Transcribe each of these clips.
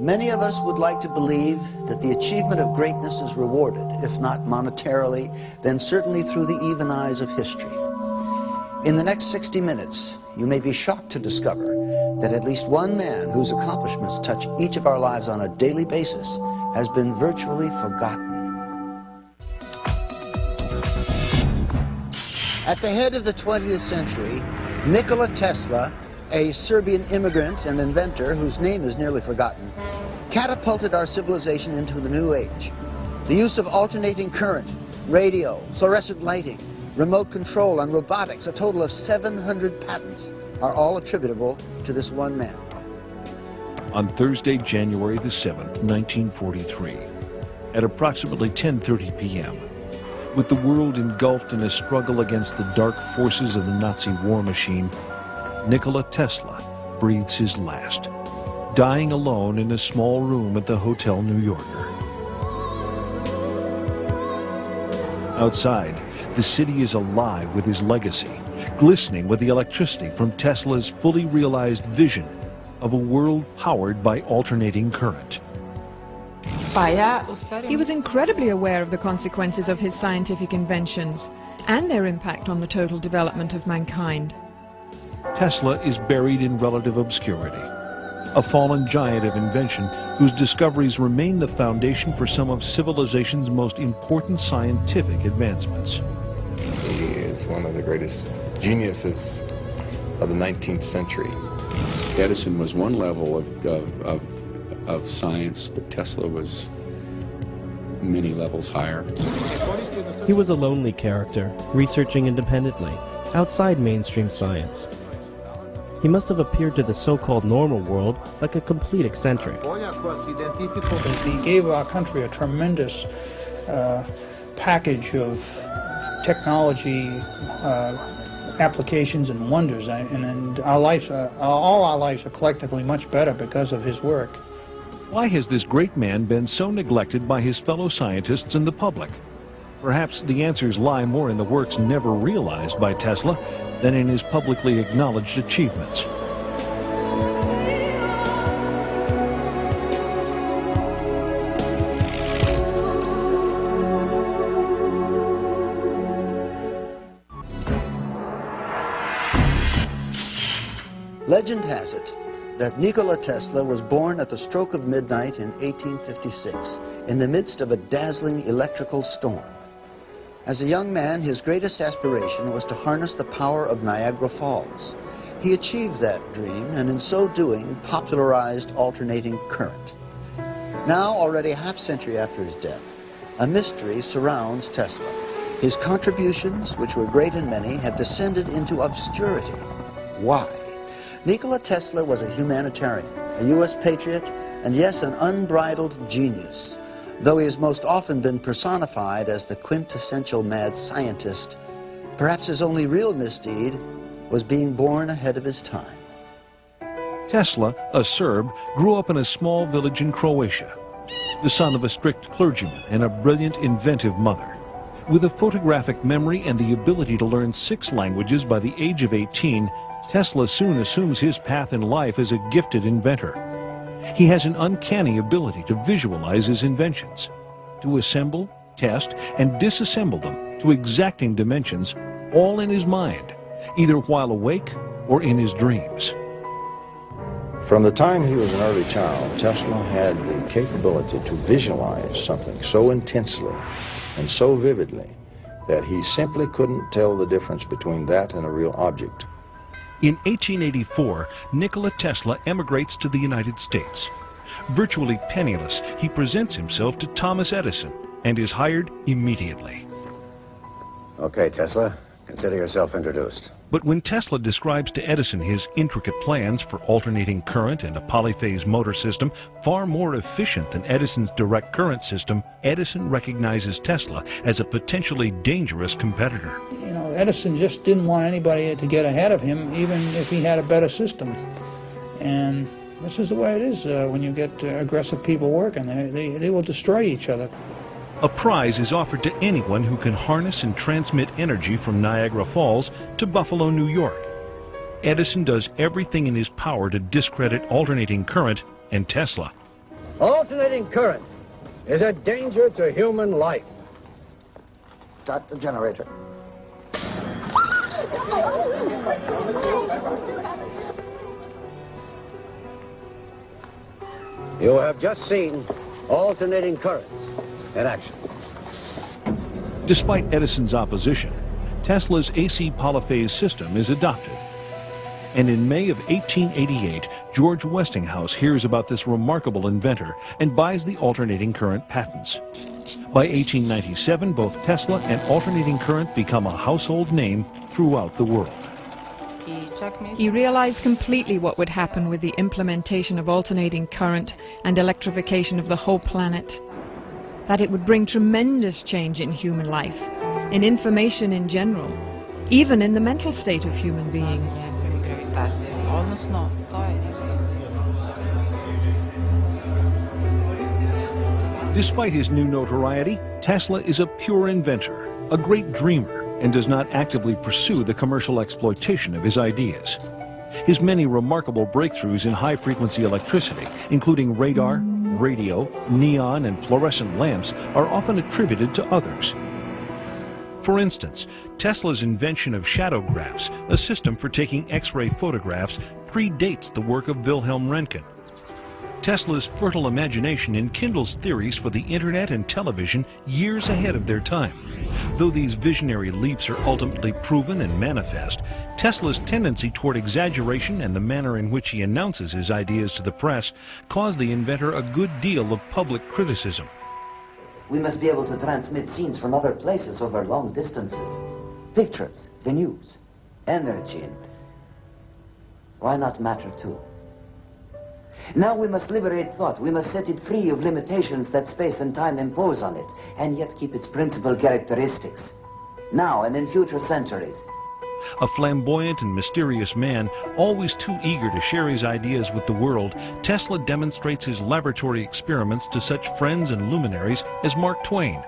Many of us would like to believe that the achievement of greatness is rewarded, if not monetarily, then certainly through the even eyes of history. In the next 60 minutes, you may be shocked to discover that at least one man whose accomplishments touch each of our lives on a daily basis has been virtually forgotten. At the head of the 20th century, Nikola Tesla, a Serbian immigrant and inventor whose name is nearly forgotten, catapulted our civilization into the new age. The use of alternating current, radio, fluorescent lighting, remote control, and robotics, a total of 700 patents, are all attributable to this one man. On Thursday, January the 7th, 1943, at approximately 10:30 p.m., with the world engulfed in a struggle against the dark forces of the Nazi war machine, Nikola Tesla breathes his last, dying alone in a small room at the Hotel New Yorker. Outside, the city is alive with his legacy, glistening with the electricity from Tesla's fully realized vision of a world powered by alternating current. He was incredibly aware of the consequences of his scientific inventions and their impact on the total development of mankind. Tesla is buried in relative obscurity, a fallen giant of invention whose discoveries remain the foundation for some of civilization's most important scientific advancements. He is one of the greatest geniuses of the 19th century. Edison was one level of science, but Tesla was many levels higher. He was a lonely character, researching independently, outside mainstream science. He must have appeared to the so-called normal world like a complete eccentric. He gave our country a tremendous package of technology, applications and wonders, and our lives, all our lives are collectively much better because of his work. Why has this great man been so neglected by his fellow scientists and the public? Perhaps the answers lie more in the works never realized by Tesla than in his publicly acknowledged achievements. Legend has it that Nikola Tesla was born at the stroke of midnight in 1856 in the midst of a dazzling electrical storm. As a young man, his greatest aspiration was to harness the power of Niagara Falls. He achieved that dream, and in so doing, popularized alternating current. Now, already a half-century after his death, a mystery surrounds Tesla. His contributions, which were great and many, have descended into obscurity. Why? Nikola Tesla was a humanitarian, a U.S. patriot, and yes, an unbridled genius. Though he has most often been personified as the quintessential mad scientist, perhaps his only real misdeed was being born ahead of his time. Tesla, a Serb, grew up in a small village in Croatia, the son of a strict clergyman and a brilliant, inventive mother. With a photographic memory and the ability to learn 6 languages by the age of 18, Tesla soon assumes his path in life as a gifted inventor. He has an uncanny ability to visualize his inventions, to assemble, test, and disassemble them to exacting dimensions, all in his mind, either while awake or in his dreams. From the time he was an early child, Tesla had the capability to visualize something so intensely and so vividly that he simply couldn't tell the difference between that and a real object. In 1884, Nikola Tesla emigrates to the United States. Virtually penniless, he presents himself to Thomas Edison and is hired immediately. Okay, Tesla, consider yourself introduced. But when Tesla describes to Edison his intricate plans for alternating current and a polyphase motor system far more efficient than Edison's direct current system, Edison recognizes Tesla as a potentially dangerous competitor. You know, Edison just didn't want anybody to get ahead of him, even if he had a better system. And this is the way it is when you get aggressive people working. They will destroy each other. A prize is offered to anyone who can harness and transmit energy from Niagara Falls to Buffalo, New York. Edison does everything in his power to discredit alternating current and Tesla. Alternating current is a danger to human life. Start the generator. You have just seen alternating current in action. Despite Edison's opposition, Tesla's AC polyphase system is adopted. And in May of 1888, George Westinghouse hears about this remarkable inventor and buys the alternating current patents. By 1897, both Tesla and alternating current become a household name throughout the world. He realized completely what would happen with the implementation of alternating current and electrification of the whole planet. That it would bring tremendous change in human life, in information in general, even in the mental state of human beings. Despite his new notoriety, Tesla is a pure inventor, a great dreamer, and does not actively pursue the commercial exploitation of his ideas. His many remarkable breakthroughs in high-frequency electricity, including radar, radio, neon, and fluorescent lamps, are often attributed to others. For instance, Tesla's invention of shadowgraphs, a system for taking X-ray photographs, predates the work of Wilhelm Röntgen. Tesla's fertile imagination enkindles theories for the internet and television years ahead of their time. Though these visionary leaps are ultimately proven and manifest, Tesla's tendency toward exaggeration and the manner in which he announces his ideas to the press cause the inventor a good deal of public criticism. We must be able to transmit scenes from other places over long distances. Pictures, the news, energy, and why not matter too? Now we must liberate thought. We must set it free of limitations that space and time impose on it, and yet keep its principal characteristics, now and in future centuries. A flamboyant and mysterious man, always too eager to share his ideas with the world, Tesla demonstrates his laboratory experiments to such friends and luminaries as Mark Twain.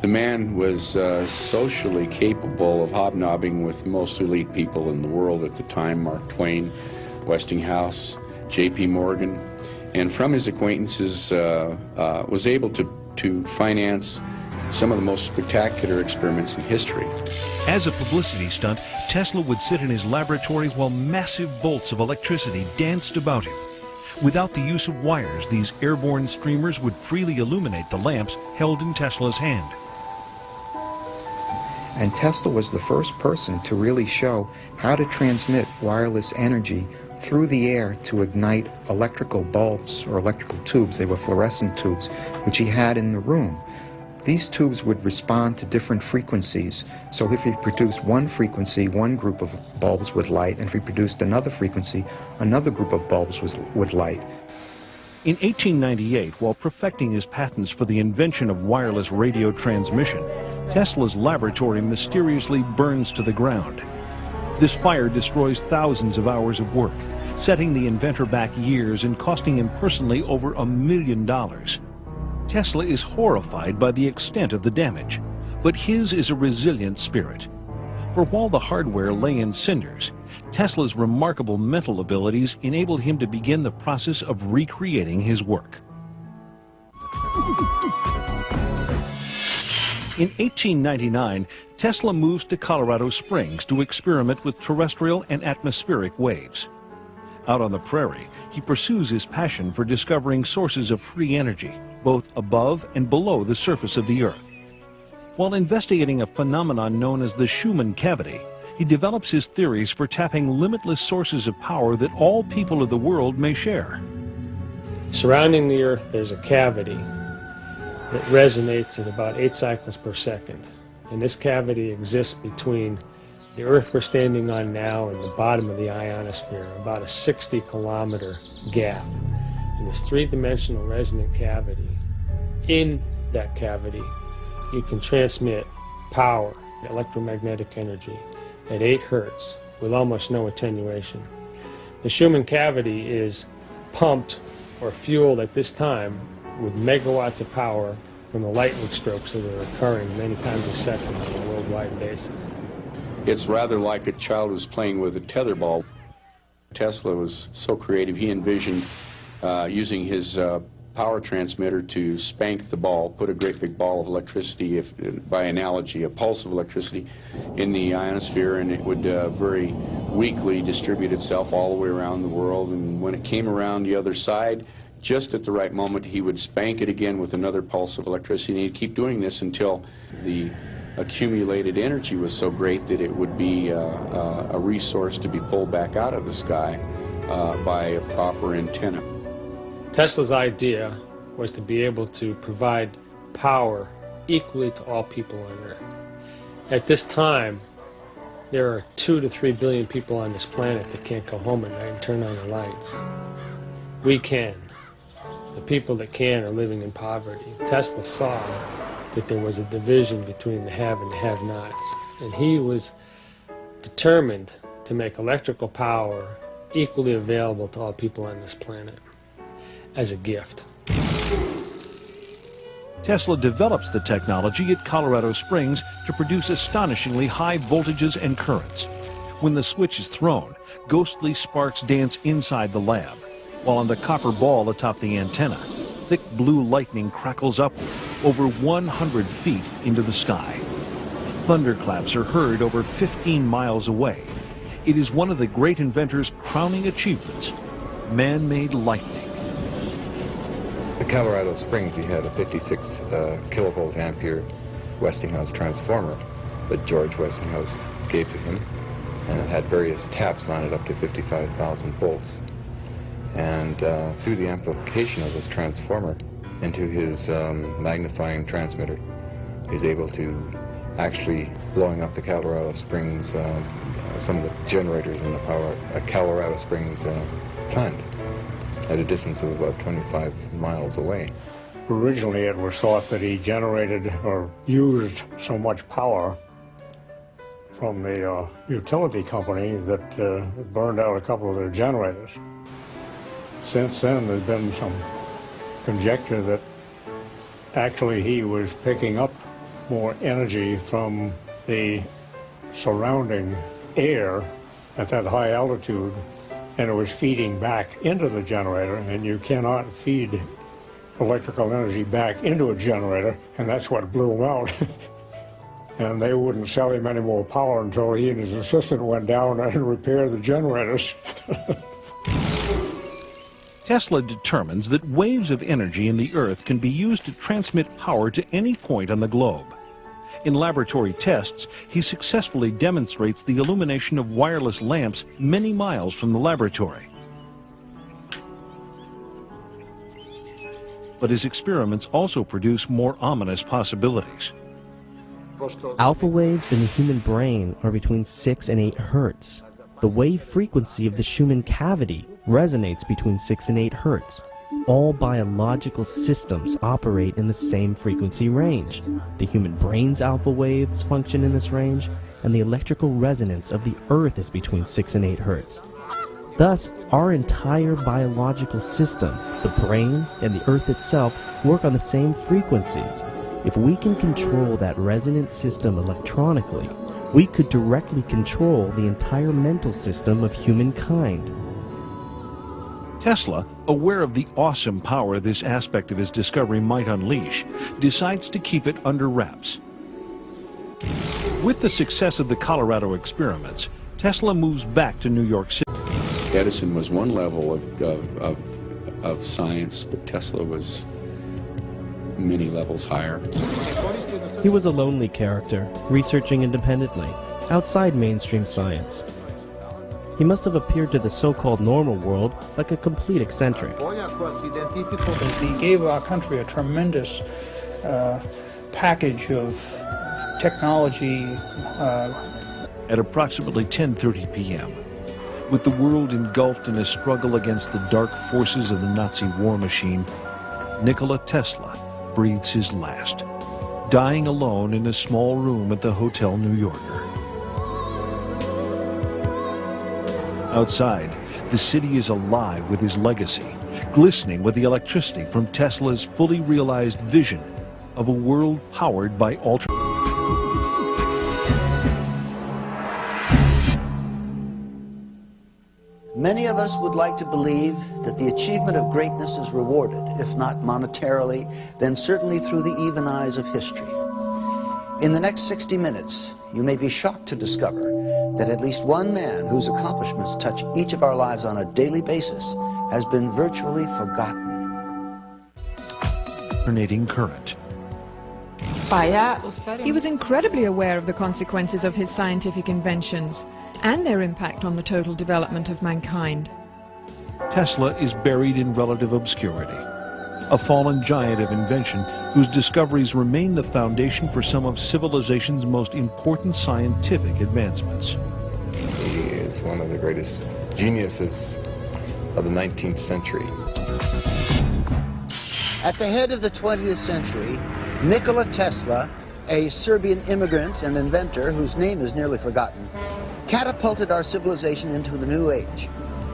The man was socially capable of hobnobbing with the most elite people in the world at the time, Mark Twain, Westinghouse, J.P. Morgan, and from his acquaintances was able to finance some of the most spectacular experiments in history. As a publicity stunt, Tesla would sit in his laboratories while massive bolts of electricity danced about him. Without the use of wires, these airborne streamers would freely illuminate the lamps held in Tesla's hand. And Tesla was the first person to really show how to transmit wireless energy through the air to ignite electrical bulbs or electrical tubes. They were fluorescent tubes, which he had in the room. These tubes would respond to different frequencies. So if he produced one frequency, one group of bulbs would light, and if he produced another frequency, another group of bulbs would light. In 1898, while perfecting his patents for the invention of wireless radio transmission, Tesla's laboratory mysteriously burns to the ground. This fire destroys thousands of hours of work, setting the inventor back years and costing him personally over $1 million. Tesla is horrified by the extent of the damage, but his is a resilient spirit. For while the hardware lay in cinders, Tesla's remarkable mental abilities enabled him to begin the process of recreating his work. In 1899, Tesla moves to Colorado Springs to experiment with terrestrial and atmospheric waves. Out on the prairie, he pursues his passion for discovering sources of free energy, both above and below the surface of the Earth. While investigating a phenomenon known as the Schumann cavity, he develops his theories for tapping limitless sources of power that all people of the world may share. Surrounding the Earth, there's a cavity that resonates at about 8 cycles per second. And this cavity exists between the Earth we're standing on now and the bottom of the ionosphere, about a 60-kilometer gap. In this three-dimensional resonant cavity, in that cavity, you can transmit power, electromagnetic energy, at 8 hertz with almost no attenuation. The Schumann cavity is pumped or fueled at this time with megawatts of power from the lightning strokes that are occurring many times a second on a worldwide basis. It's rather like a child who's playing with a tetherball. Tesla was so creative, he envisioned using his power transmitter to spank the ball, put a great big ball of electricity, by analogy, a pulse of electricity, in the ionosphere, and it would very weakly distribute itself all the way around the world. And when it came around the other side, just at the right moment, he would spank it again with another pulse of electricity, and he'd keep doing this until the accumulated energy was so great that it would be a resource to be pulled back out of the sky by a proper antenna. Tesla's idea was to be able to provide power equally to all people on Earth. At this time, there are 2 to 3 billion people on this planet that can't go home at night and turn on their lights. We can. The people that can are living in poverty. Tesla saw that there was a division between the have and the have-nots, and he was determined to make electrical power equally available to all people on this planet as a gift. Tesla develops the technology at Colorado Springs to produce astonishingly high voltages and currents. When the switch is thrown, ghostly sparks dance inside the lab, while on the copper ball atop the antenna, thick blue lightning crackles upward over 100 feet into the sky. Thunderclaps are heard over 15 miles away. It is one of the great inventor's crowning achievements, man-made lightning. At Colorado Springs, he had a 56 kilovolt ampere Westinghouse transformer that George Westinghouse gave to him, and it had various taps on it up to 55,000 volts. And through the amplification of this transformer into his magnifying transmitter, he's able to actually blowing up the Colorado Springs, some of the generators in the power at Colorado Springs plant at a distance of about 25 miles away. Originally it was thought that he generated or used so much power from the utility company that burned out a couple of their generators. Since then there's been some conjecture that actually he was picking up more energy from the surrounding air at that high altitude, and it was feeding back into the generator, and you cannot feed electrical energy back into a generator, and that's what blew him out. And they wouldn't sell him any more power until he and his assistant went down and repaired the generators. Tesla determines that waves of energy in the Earth can be used to transmit power to any point on the globe. In laboratory tests, he successfully demonstrates the illumination of wireless lamps many miles from the laboratory. But his experiments also produce more ominous possibilities. Alpha waves in the human brain are between 6 and 8 hertz. The wave frequency of the Schumann cavity resonates between 6 and 8 hertz. All biological systems operate in the same frequency range. The human brain's alpha waves function in this range, and the electrical resonance of the Earth is between 6 and 8 hertz. Thus, our entire biological system, the brain and the Earth itself, work on the same frequencies. If we can control that resonance system electronically, we could directly control the entire mental system of humankind. Tesla, aware of the awesome power this aspect of his discovery might unleash, decides to keep it under wraps. With the success of the Colorado experiments, Tesla moves back to New York City. Edison was one level of science, but Tesla was many levels higher. He was a lonely character, researching independently, outside mainstream science. He must have appeared to the so-called normal world like a complete eccentric. He gave our country a tremendous package of technology. At approximately 10:30 p.m., with the world engulfed in a struggle against the dark forces of the Nazi war machine, Nikola Tesla breathes his last, dying alone in a small room at the Hotel New Yorker. Outside, the city is alive with his legacy, glistening with the electricity from Tesla's fully realized vision of a world powered by alternate. Many of us would like to believe that the achievement of greatness is rewarded, if not monetarily, then certainly through the even eyes of history. In the next 60 minutes, you may be shocked to discover that at least one man whose accomplishments touch each of our lives on a daily basis has been virtually forgotten. Alternating current. He was incredibly aware of the consequences of his scientific inventions and their impact on the total development of mankind. Tesla is buried in relative obscurity, a fallen giant of invention whose discoveries remain the foundation for some of civilization's most important scientific advancements. He is one of the greatest geniuses of the 19th century. At the head of the 20th century, Nikola Tesla, a Serbian immigrant and inventor whose name is nearly forgotten, catapulted our civilization into the new age.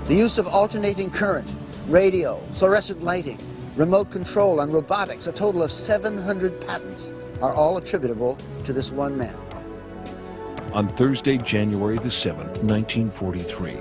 The use of alternating current, radio, fluorescent lighting, remote control, and robotics, a total of 700 patents, are all attributable to this one man. On Thursday, January the 7th, 1943,